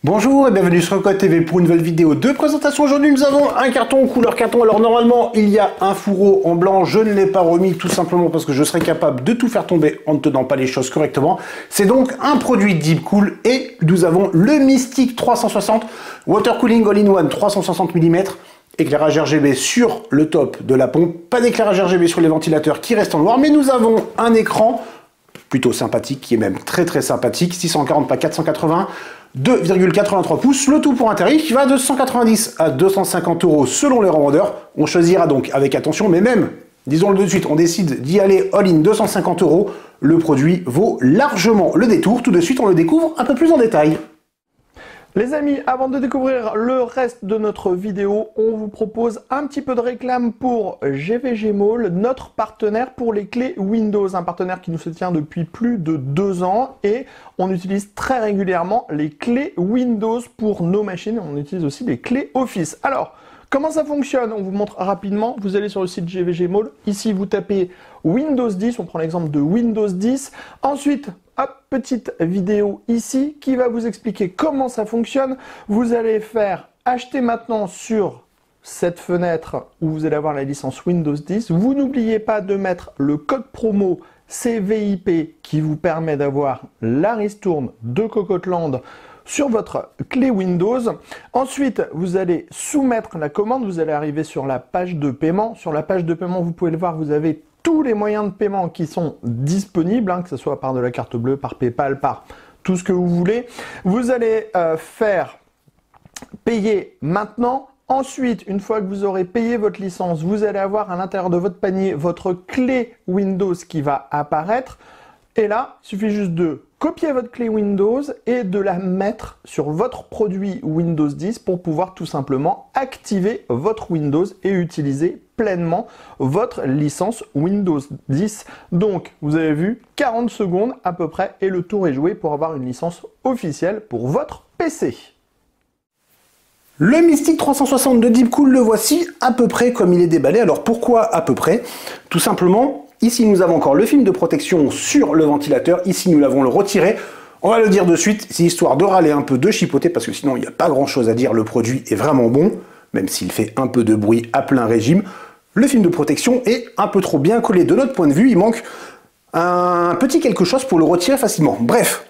Bonjour et bienvenue sur Code TV pour une nouvelle vidéo de présentation. Aujourd'hui nous avons un carton couleur carton. Alors normalement il y a un fourreau en blanc, je ne l'ai pas remis tout simplement parce que je serais capable de tout faire tomber en ne tenant pas les choses correctement. C'est donc un produit Deepcool et nous avons le Mystic 360 Water Cooling All-in-One 360 mm. Éclairage RGB sur le top de la pompe, pas d'éclairage RGB sur les ventilateurs qui restent en noir, mais nous avons un écran plutôt sympathique, qui est même très sympathique, 640 par 480, 2,83 pouces, le tout pour un tarif qui va de 190 à 250 € selon les revendeurs. On choisira donc avec attention, mais même, disons-le de suite, on décide d'y aller all-in 250 €, le produit vaut largement le détour. Tout de suite, on le découvre un peu plus en détail. Les amis, avant de découvrir le reste de notre vidéo, on vous propose un petit peu de réclame pour GVG Mall, notre partenaire pour les clés Windows, un partenaire qui nous soutient depuis plus de 2 ans et on utilise très régulièrement les clés Windows pour nos machines, on utilise aussi les clés Office. Alors, comment ça fonctionne? On vous montre rapidement, vous allez sur le site GVG Mall, ici vous tapez Windows 10, on prend l'exemple de Windows 10, ensuite, hop, petite vidéo ici qui va vous expliquer comment ça fonctionne. Vous allez faire acheter maintenant sur cette fenêtre où vous allez avoir la licence Windows 10. Vous n'oubliez pas de mettre le code promo CVIP qui vous permet d'avoir la ristourne de Cocottland sur votre clé Windows. Ensuite, vous allez soumettre la commande. Vous allez arriver sur la page de paiement. Sur la page de paiement, vous pouvez le voir, vous avez tous les moyens de paiement qui sont disponibles, que ce soit par de la carte bleue, par PayPal, par tout ce que vous voulez. Vous allez faire payer maintenant. Ensuite, une fois que vous aurez payé votre licence, vous allez avoir à l'intérieur de votre panier votre clé Windows qui va apparaître. Et là, il suffit juste de copier votre clé Windows et de la mettre sur votre produit Windows 10 pour pouvoir tout simplement activer votre Windows et utiliser pleinement votre licence Windows 10. Donc, vous avez vu, 40 secondes à peu près et le tour est joué pour avoir une licence officielle pour votre PC. Le Mystic 360 de Deepcool, le voici à peu près comme il est déballé. Alors pourquoi à peu près? Tout simplement, ici nous avons encore le film de protection sur le ventilateur, ici nous l'avons retiré. On va le dire de suite, c'est histoire de râler un peu, de chipoter, parce que sinon il n'y a pas grand chose à dire, le produit est vraiment bon, même s'il fait un peu de bruit à plein régime. Le film de protection est un peu trop bien collé de notre point de vue, il manque un petit quelque chose pour le retirer facilement. Bref,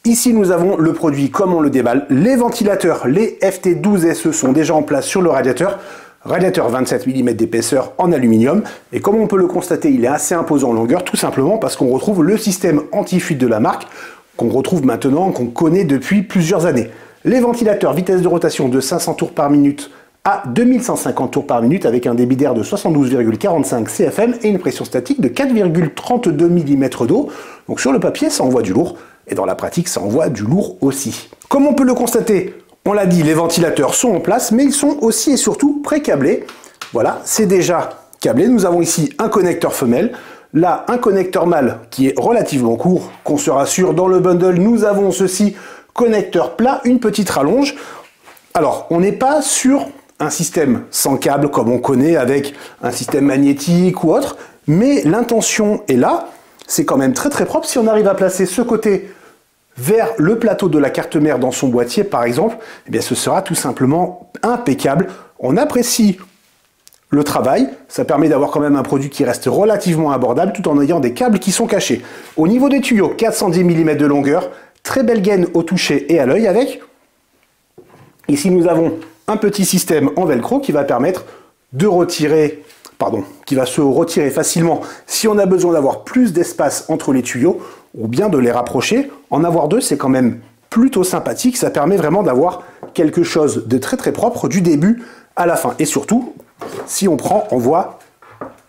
ici nous avons le produit comme on le déballe, les ventilateurs, les FT12SE sont déjà en place sur le radiateur. Radiateur 27 mm d'épaisseur en aluminium, et comme on peut le constater, il est assez imposant en longueur, tout simplement parce qu'on retrouve le système anti-fuite de la marque, qu'on retrouve maintenant, qu'on connaît depuis plusieurs années. Les ventilateurs, vitesse de rotation de 500 tours par minute à 2150 tours par minute, avec un débit d'air de 72,45 CFM et une pression statique de 4,32 mm d'eau. Donc sur le papier, ça envoie du lourd, et dans la pratique, ça envoie du lourd aussi. Comme on peut le constater, on l'a dit, les ventilateurs sont en place, mais ils sont aussi et surtout pré-câblés. Voilà, c'est déjà câblé. Nous avons ici un connecteur femelle, là un connecteur mâle qui est relativement court, qu'on se rassure. Dans le bundle, nous avons ceci, connecteur plat, une petite rallonge. Alors, on n'est pas sur un système sans câble comme on connaît avec un système magnétique ou autre, mais l'intention est là. C'est quand même très propre. Si on arrive à placer ce côté vers le plateau de la carte mère dans son boîtier par exemple, eh bien ce sera tout simplement impeccable. On apprécie le travail, ça permet d'avoir quand même un produit qui reste relativement abordable tout en ayant des câbles qui sont cachés. Au niveau des tuyaux, 410 mm de longueur, très belle gaine au toucher et à l'œil avec. Ici nous avons un petit système en velcro qui va permettre de retirer, qui va se retirer facilement si on a besoin d'avoir plus d'espace entre les tuyaux, ou bien de les rapprocher. En avoir deux, c'est quand même plutôt sympathique, ça permet vraiment d'avoir quelque chose de très propre du début à la fin. Et surtout, si on prend, on voit,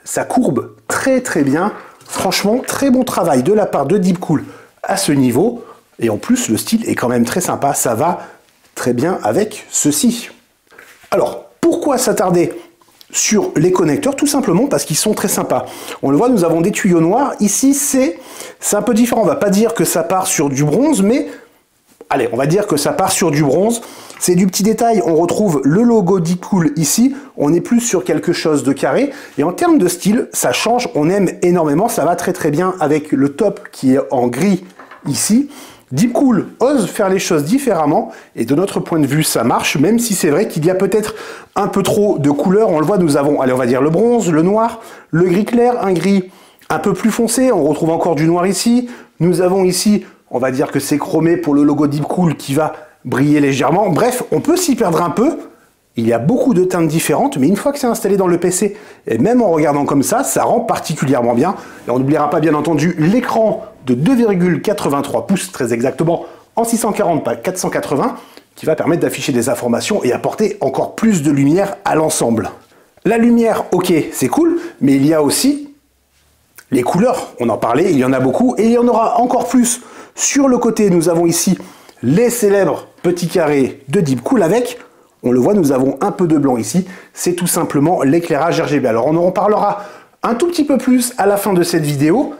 ça courbe très bien. Franchement, très bon travail de la part de Deepcool à ce niveau. Et en plus, le style est quand même très sympa, ça va très bien avec ceci. Alors, pourquoi s'attarder sur les connecteurs? Tout simplement parce qu'ils sont très sympas. On le voit, nous avons des tuyaux noirs. Ici, c'est un peu différent. On va pas dire que ça part sur du bronze, mais allez, on va dire que ça part sur du bronze. C'est du petit détail. On retrouve le logo Deepcool ici. On est plus sur quelque chose de carré. Et en termes de style, ça change. On aime énormément. Ça va très bien avec le top qui est en gris ici. Deepcool ose faire les choses différemment et de notre point de vue ça marche, même si c'est vrai qu'il y a peut-être un peu trop de couleurs. On le voit, nous avons, allez, on va dire le bronze, le noir, le gris clair, un gris un peu plus foncé, on retrouve encore du noir ici. Nous avons ici, on va dire que c'est chromé pour le logo Deepcool qui va briller légèrement. Bref, on peut s'y perdre un peu. Il y a beaucoup de teintes différentes, mais une fois que c'est installé dans le PC, et même en regardant comme ça rend particulièrement bien. Et on n'oubliera pas bien entendu l'écran de 2,83 pouces, très exactement, en 640 par 480, qui va permettre d'afficher des informations et apporter encore plus de lumière à l'ensemble. La lumière, ok, c'est cool, mais il y a aussi les couleurs. On en parlait, il y en a beaucoup, et il y en aura encore plus. Sur le côté, nous avons ici les célèbres petits carrés de Deepcool avec... On le voit, nous avons un peu de blanc ici. C'est tout simplement l'éclairage RGB. Alors, on en reparlera un tout petit peu plus à la fin de cette vidéo.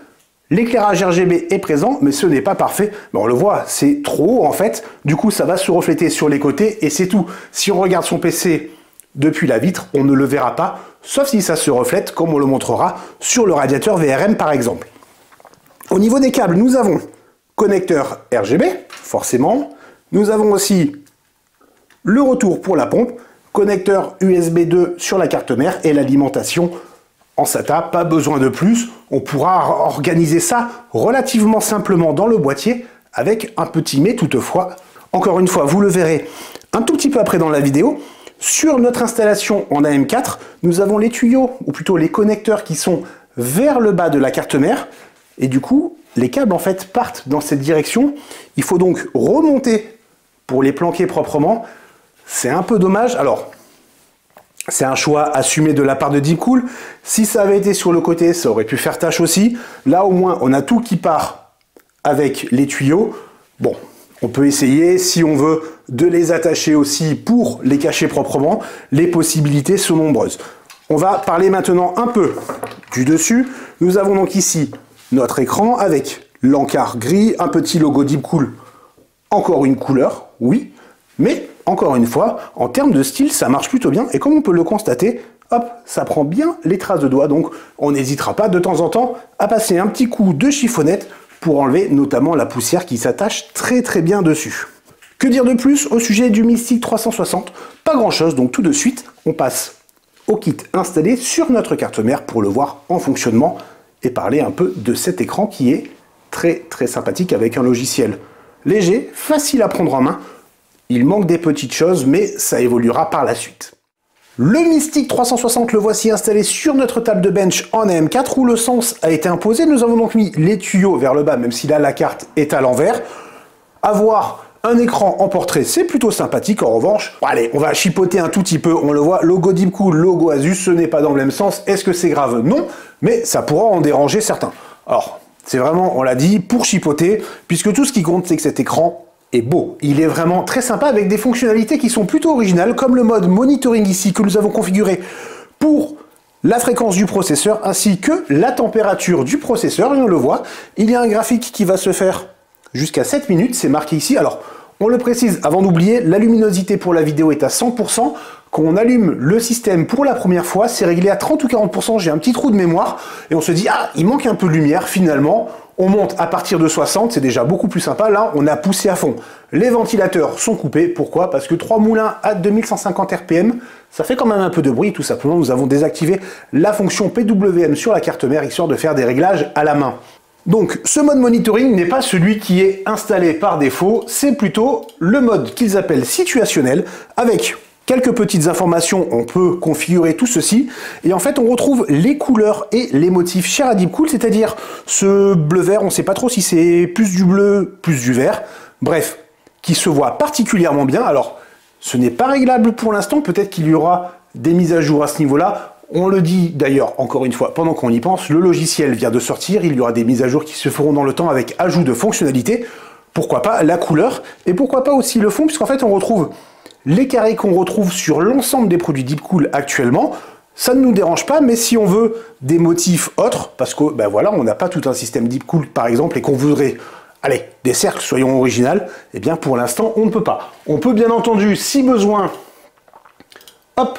L'éclairage RGB est présent, mais ce n'est pas parfait. Mais on le voit, c'est trop haut en fait. Du coup, ça va se refléter sur les côtés et c'est tout. Si on regarde son PC depuis la vitre, on ne le verra pas, sauf si ça se reflète, comme on le montrera sur le radiateur VRM par exemple. Au niveau des câbles, nous avons connecteur RGB, forcément. Nous avons aussi le retour pour la pompe, connecteur USB 2 sur la carte mère et l'alimentation en SATA, pas besoin de plus. On pourra organiser ça relativement simplement dans le boîtier avec un petit mais toutefois. Encore une fois, vous le verrez un tout petit peu après dans la vidéo. Sur notre installation en AM4, nous avons les tuyaux, ou plutôt les connecteurs qui sont vers le bas de la carte mère. Et du coup, les câbles en fait partent dans cette direction. Il faut donc remonter pour les planquer proprement. C'est un peu dommage. Alors, c'est un choix assumé de la part de Deepcool. Si ça avait été sur le côté, ça aurait pu faire tâche aussi. Là, au moins, on a tout qui part avec les tuyaux. Bon, on peut essayer, si on veut, de les attacher aussi pour les cacher proprement. Les possibilités sont nombreuses. On va parler maintenant un peu du dessus. Nous avons donc ici notre écran avec l'encart gris, un petit logo Deepcool. Encore une couleur, oui, mais... Encore une fois, en termes de style, ça marche plutôt bien. Et comme on peut le constater, hop, ça prend bien les traces de doigts. Donc, on n'hésitera pas de temps en temps à passer un petit coup de chiffonnette pour enlever notamment la poussière qui s'attache très très bien dessus. Que dire de plus au sujet du Mystic 360? Pas grand chose, donc tout de suite, on passe au kit installé sur notre carte mère pour le voir en fonctionnement et parler un peu de cet écran qui est très très sympathique avec un logiciel léger, facile à prendre en main. Il manque des petites choses, mais ça évoluera par la suite. Le Mystic 360, le voici installé sur notre table de bench en AM4 où le sens a été imposé. Nous avons donc mis les tuyaux vers le bas, même si là la carte est à l'envers. Avoir un écran en portrait, c'est plutôt sympathique. En revanche, allez, on va chipoter un tout petit peu. On le voit, logo Deepcool, logo Asus, ce n'est pas dans le même sens. Est-ce que c'est grave? Non, mais ça pourra en déranger certains. Alors, c'est vraiment, on l'a dit, pour chipoter, puisque tout ce qui compte, c'est que cet écran est beau. Il est vraiment très sympa avec des fonctionnalités qui sont plutôt originales, comme le mode monitoring ici que nous avons configuré pour la fréquence du processeur ainsi que la température du processeur. Et on le voit, il y a un graphique qui va se faire jusqu'à 7 minutes, c'est marqué ici. Alors, on le précise avant d'oublier, la luminosité pour la vidéo est à 100%. Quand on allume le système pour la première fois, c'est réglé à 30 ou 40%, j'ai un petit trou de mémoire, et on se dit, ah, il manque un peu de lumière, finalement. On monte à partir de 60, c'est déjà beaucoup plus sympa. Là, on a poussé à fond. Les ventilateurs sont coupés. Pourquoi? Parce que 3 moulins à 2150 RPM, ça fait quand même un peu de bruit. Tout simplement, nous avons désactivé la fonction PWM sur la carte mère, histoire de faire des réglages à la main. Donc, ce mode monitoring n'est pas celui qui est installé par défaut. C'est plutôt le mode qu'ils appellent situationnel, avec quelques petites informations, on peut configurer tout ceci, et en fait on retrouve les couleurs et les motifs chers à Deepcool, c'est-à-dire ce bleu-vert, on ne sait pas trop si c'est plus du bleu, plus du vert, bref, qui se voit particulièrement bien. Alors, ce n'est pas réglable pour l'instant, peut-être qu'il y aura des mises à jour à ce niveau-là. On le dit d'ailleurs, encore une fois, pendant qu'on y pense, le logiciel vient de sortir, il y aura des mises à jour qui se feront dans le temps avec ajout de fonctionnalités, pourquoi pas la couleur, et pourquoi pas aussi le fond, puisqu'en fait on retrouve les carrés qu'on retrouve sur l'ensemble des produits Deepcool actuellement. Ça ne nous dérange pas, mais si on veut des motifs autres, parce que ben voilà, on n'a pas tout un système Deepcool par exemple, et qu'on voudrait, allez, des cercles, soyons originaux, eh bien pour l'instant on ne peut pas. On peut bien entendu, si besoin, hop,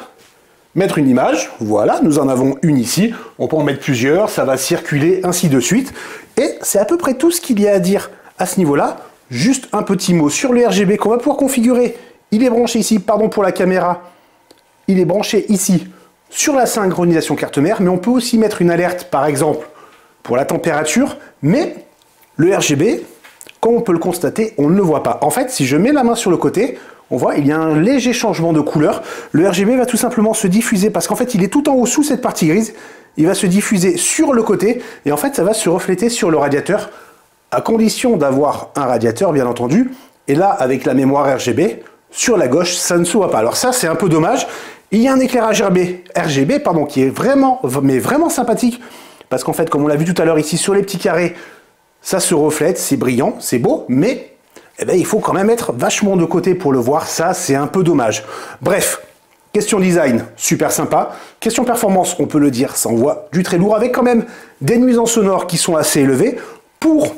mettre une image, voilà, nous en avons une ici, on peut en mettre plusieurs, ça va circuler, ainsi de suite, et c'est à peu près tout ce qu'il y a à dire à ce niveau-là. juste un petit mot sur le RGB qu'on va pouvoir configurer. Il est branché ici, pardon pour la caméra, il est branché ici sur la synchronisation carte mère, mais on peut aussi mettre une alerte, par exemple, pour la température, mais le RGB, comme on peut le constater, on ne le voit pas. En fait, si je mets la main sur le côté, on voit il y a un léger changement de couleur. Le RGB va tout simplement se diffuser, parce qu'en fait, il est tout en haut sous cette partie grise, il va se diffuser sur le côté, et en fait, ça va se refléter sur le radiateur, à condition d'avoir un radiateur, bien entendu. Et là, avec la mémoire RGB, sur la gauche, ça ne se voit pas. Alors ça, c'est un peu dommage. Il y a un éclairage RGB qui est vraiment sympathique, parce qu'en fait, comme on l'a vu tout à l'heure ici sur les petits carrés, ça se reflète, c'est brillant, c'est beau, mais eh ben, il faut quand même être vachement de côté pour le voir. Ça, c'est un peu dommage. Bref, question design, super sympa. Question performance, on peut le dire, ça envoie du très lourd, avec quand même des nuisances sonores qui sont assez élevées, pour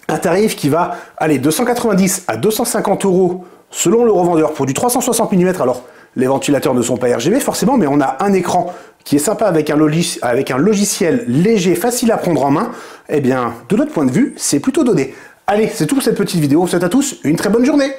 un tarif qui va aller de 190 à 250 € selon le revendeur pour du 360 mm. Alors, les ventilateurs ne sont pas RGB forcément, mais on a un écran qui est sympa avec un logiciel léger, facile à prendre en main. Eh bien, de notre point de vue, c'est plutôt donné. Allez, c'est tout pour cette petite vidéo. Je vous souhaite à tous une très bonne journée.